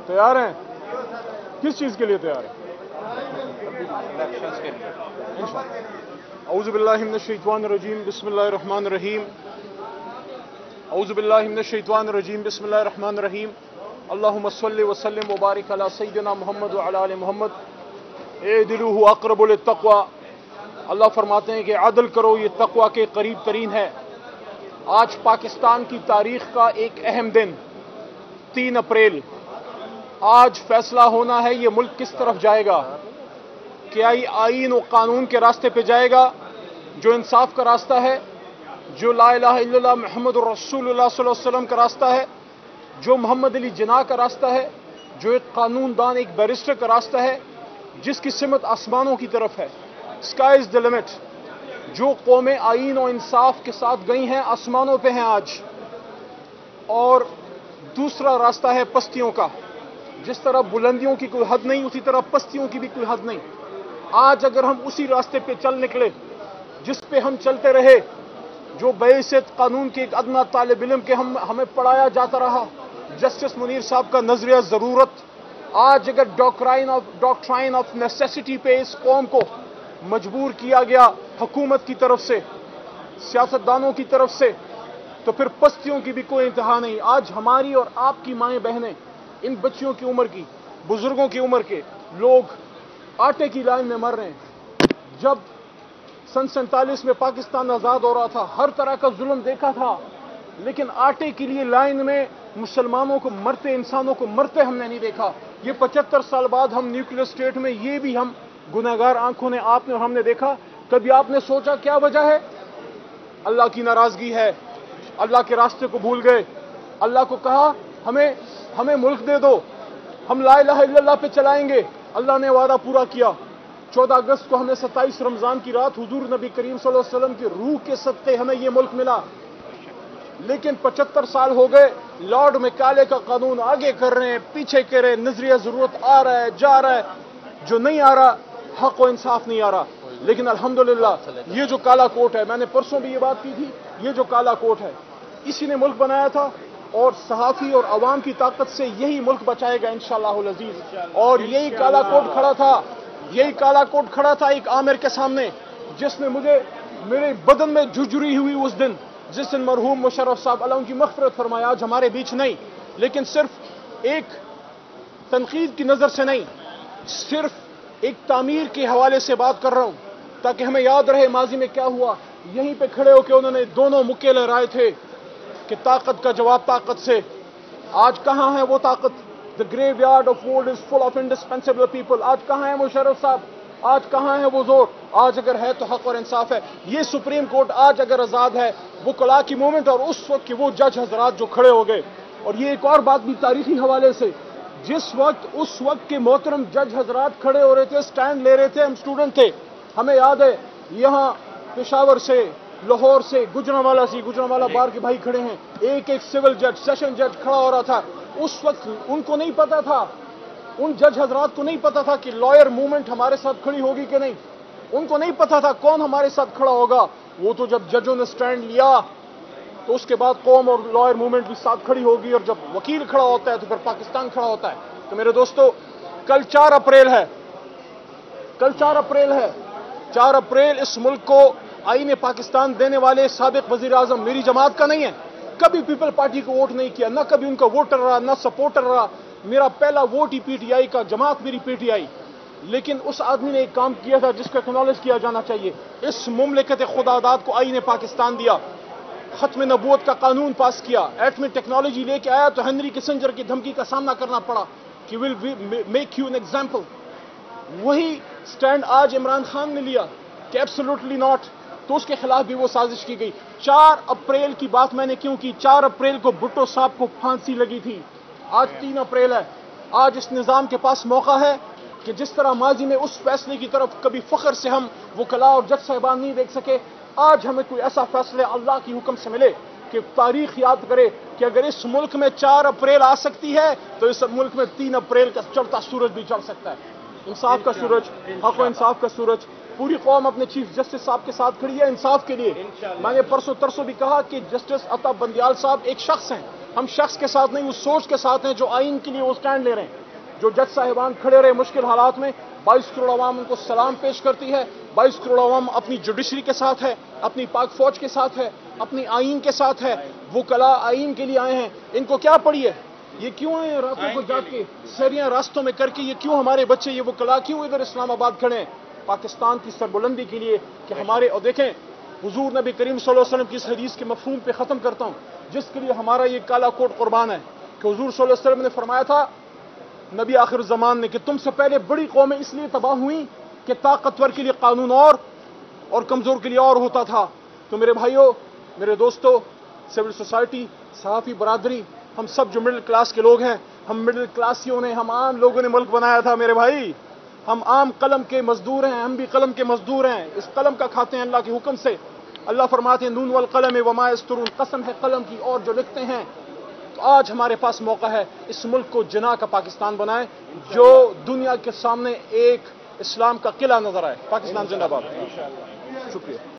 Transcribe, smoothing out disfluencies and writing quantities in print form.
تیار ہیں؟ کس چیز کے لیے تیار ہیں؟ الیکشنز کے لیے اعوذ باللہ من الشیطان الرجیم بسم اللہ الرحمن الرحیم اعوذ باللہ من الشیطان الرجیم بسم اللہ الرحمن الرحیم اللہم صلی وسلم وبارک علی سیدنا محمد وعلی آل محمد اعدلوا اقرب للتقوی. اللہ فرماتے ہیں کہ عدل کرو، یہ تقوی کے قریب ترین ہے. آج پاکستان کی تاریخ کا ایک اہم دن 3 اپریل. آج فیصلہ ہونا ہے یہ ملک کس طرف جائے گا. کیا یہ آئین و قانون کے راستے پہ جائے گا جو انصاف کا راستہ ہے، جو لا الہ الا اللہ محمد رسول اللہ صلی اللہ علیہ وسلم کا راستہ ہے، جو محمد علی جناح کا راستہ ہے، جو ایک قانون دان، ایک بیرسٹر کا راستہ ہے جس کی سمت آسمانوں کی طرف ہے. Sky is the limit. جو قومیں آئین و انصاف کے ساتھ گئی ہیں آسمانوں پہ ہیں آج. اور دوسرا راستہ ہے پستیوں کا. جس طرح بلندیوں کی کوئی حد نہیں، اسی طرح پستیوں کی بھی کوئی حد نہیں. آج اگر ہم اسی راستے پہ چل نکلے جس پہ ہم چلتے رہے، جو بحیثیت قانون کے ایک ادنا طالب علم کے ہمیں پڑھایا جاتا رہا، جسٹس منیر صاحب کا نظریہ ضرورت، آج اگر ڈاکٹرائن آف نیسیسٹی پہ اس قوم کو مجبور کیا گیا حکومت کی طرف سے، سیاستدانوں کی طرف سے، تو پھر پستیوں کی بھی کوئی انتہا نہیں. آج ہماری اور آپ کی مائیں بہنیں، ان بچیوں کی عمر کی، بزرگوں کی عمر کے لوگ آٹے کی لائن میں مر رہے ہیں. جب سن 47 میں پاکستان آزاد ہو رہا تھا، ہر طرح کا ظلم دیکھا تھا، لیکن آٹے کے لیے لائن میں مسلمانوں کو مرتے، انسانوں کو مرتے ہم نے نہیں دیکھا. یہ 75 سال بعد ہم نیوکلیر اسٹیٹ میں، یہ بھی ہم گناہگار آنکھوں نے، آپ نے اور ہم نے دیکھا. کبھی آپ نے سوچا کیا وجہ ہے؟ اللہ کی ناراضگی ہے. اللہ کے راستے کو بھول گئے. اللہ کو کہا ہمیں ملک دے دو، ہم لا الہ الا اللہ پہ چلائیں گے. اللہ نے وعدہ پورا کیا. 14 اگست کو ہمیں 27 رمضان کی رات حضور نبی کریم صلی اللہ علیہ وسلم کی روح کے صدقے ہمیں یہ ملک ملا. لیکن 75 سال ہو گئے، لارڈ میکالے کا قانون آگے کر رہے ہیں، پیچھے کر رہے ہیں. نظریہ ضرورت آ رہا ہے، جا رہا ہے. جو نہیں آ رہا، حق و انصاف نہیں آ رہا. لیکن الحمدللہ یہ جو کالا کوٹ ہے، میں نے پرسوں بھی یہ بات کی تھی، یہ جو کالا کوٹ ہے اسی نے ملک بنایا تھا، اور صحافی اور عوام کی طاقت سے یہی ملک بچائے گا انشاءاللہ العزیز. اور یہی کالا کوٹ کھڑا تھا ایک عامر کے سامنے، جس نے میرے بدن میں جھجری ہوئی اس دن، جس دن مرحوم مشرف صاحب اللہ ان کی مغفرت فرمائے آج ہمارے بیچ نہیں. لیکن صرف ایک تنقید کی نظر سے نہیں، صرف ایک تعمیر کے حوالے سے بات کر رہا ہوں تاکہ ہمیں یاد رہے ماضی میں کیا ہوا. یہیں پہ کھڑے ہو کے انہوں نے دونوں مکے لہرائے تھے کہ طاقت کا جواب طاقت سے. آج کہاں ہے وہ طاقت؟ The graveyard of old is full of indispensable people. آج کہاں ہے مشرف صاحب؟ آج کہاں ہے وہ زور؟ آج اگر ہے تو حق اور انصاف ہے. یہ سپریم کورٹ آج اگر آزاد ہے، وہ کلا کی مومنٹ اور اس وقت کے وہ جج حضرات جو کھڑے ہو گئے. اور یہ ایک اور بات بھی تاریخی حوالے سے، اس وقت کے محترم جج حضرات کھڑے ہو رہے تھے، سٹینڈ لے رہے تھے، ہم سٹوڈنٹ تھے. ہمیں یاد ہے یہاں پشاور سے، لاہور سے، گجرانوالہ بار کے بھائی کھڑے ہیں. ایک سول جج، سیشن جج کھڑا ہو رہا تھا. اس وقت ان کو نہیں پتا تھا، ان جج حضرات کو نہیں پتا تھا کہ لائر موومنٹ ہمارے ساتھ کھڑی ہوگی کہ نہیں. ان کو نہیں پتا تھا کون ہمارے ساتھ کھڑا ہوگا. وہ تو جب ججوں نے سٹینڈ لیا تو اس کے بعد قوم اور لائر موومنٹ بھی ساتھ کھڑی ہوگی، اور جب وکیل کھڑا ہوتا ہے تو پھر پاکستان کھڑا ہوتا ہے. تو میرے دوستو، کل 4 اپریل ہے. 4 اپریل اس ملک کو آئین پاکستان دینے والے سابق وزیر اعظم میری جماعت کا نہیں ہے. کبھی پیپل پارٹی کو ووٹ نہیں کیا، نہ کبھی ان کا ووٹر رہا، نہ سپورٹر رہا. میرا پہلا vote he P T I کا، جماعت میری پی ٹی آئی. لیکن اس آدمی نے ایک کام کیا تھا جس کو اکنالج کیا جانا چاہیے. اس مملکت خداداد کو آئین پاکستان دیا، ختم نبوت کا قانون پاس کیا، ایٹمی ٹیکنالوجی لے کے آیا تو ہنری کسنجر کی دھمکی کا سامنا کرنا پڑا کہ will make you an example. وہی سٹینڈ آج عمران خان نے لیا کہ ایبسولوٹلی ناٹ. تو اس کے خلاف بھی وہ سازش کی گئی. 4 اپریل کی بات میں نے کیوں کی؟ 4 اپریل کو بھٹو صاحب کو پھانسی لگی تھی. آج 3 اپریل ہے. آج اس نظام کے پاس موقع ہے کہ جس طرح ماضی میں اس فیصلے کی طرف کبھی فخر سے ہم وکلا اور جج صاحبان نہیں دیکھ سکے، آج ہمیں کوئی ایسا فیصلہ اللہ کی حکم سے ملے کہ تاریخ یاد کرے کہ اگر اس ملک میں 4 اپریل آ سکتی ہے تو اس ملک میں 3 اپریل کا چڑھتا سورج بھی چڑھ سکتا ہے. انصاف کا سورج، حق و انصاف کا سورج. پوری قوم اپنے چیف جسٹس صاحب کے ساتھ کھڑی ہے انصاف کے لیے. میں نے پرسوں ترسوں بھی کہا کہ جسٹس عطا بندیال صاحب ایک شخص ہیں، ہم شخص کے ساتھ نہیں، اس سوچ کے ساتھ ہیں جو آئین کے لیے وہ سٹینڈ لے رہے ہیں. جو جج صاحبان کھڑے رہے مشکل حالات میں، 22 کروڑ عوام ان کو سلام پیش کرتی ہے. 22 کروڑ عوام اپنی جوڈیشری کے ساتھ ہے، اپنی پاک فوج کے ساتھ ہے، اپنی آئین کے ساتھ ہے. وکلاء آئین کے لیے آئے ہیں. ان کو کیا پڑی ہے؟ یہ کیوں آئے ہیں راتوں کو جاگ کے سیریاں راستوں میں کر کے؟ یہ کیوں ہمارے بچے یہ وکلاء کیوں ادھر اسلام آباد کھڑے ہیں؟ پاکستان کی سربلندی کے لیے کہ ہمارے. اور دیکھیں حضور نبی کریم صلی اللہ علیہ وسلم کی اس حدیث کے مفہوم پہ ختم کرتا ہوں، جس کے لیے ہمارا یہ کالا کوٹ قربان ہے، کہ حضور صلی اللہ علیہ وسلم نے فرمایا تھا نبی آخر الزمان نے کہ تم سے پہلے بڑی قومیں اس لیے تباہ ہوئیں کہ طاقتور کے لیے قانون اور کمزور کے لیے اور ہوتا تھا. تو میرے بھائیوں، میرے دوستو، سول سوسائٹی، صحافی برادری، ہم سب جو مڈل کلاس کے لوگ ہیں، ہم مڈل کلاسیوں نے، ہم عام لوگوں نے ملک بنایا تھا میرے بھائی. ہم عام قلم کے مزدور ہیں، ہم بھی قلم کے مزدور ہیں. اس قلم کا کھاتے ہیں اللہ کے حکم سے. اللہ فرماتے ہیں نون والقلم وما یسطرون، قسم ہے قلم کی اور جو لکھتے ہیں. تو آج ہمارے پاس موقع ہے اس ملک کو جناح کا پاکستان بنائیں، جو دنیا کے سامنے ایک اسلام کا قلعہ نظر آئے. پاکستان زندہ باد. شکریہ.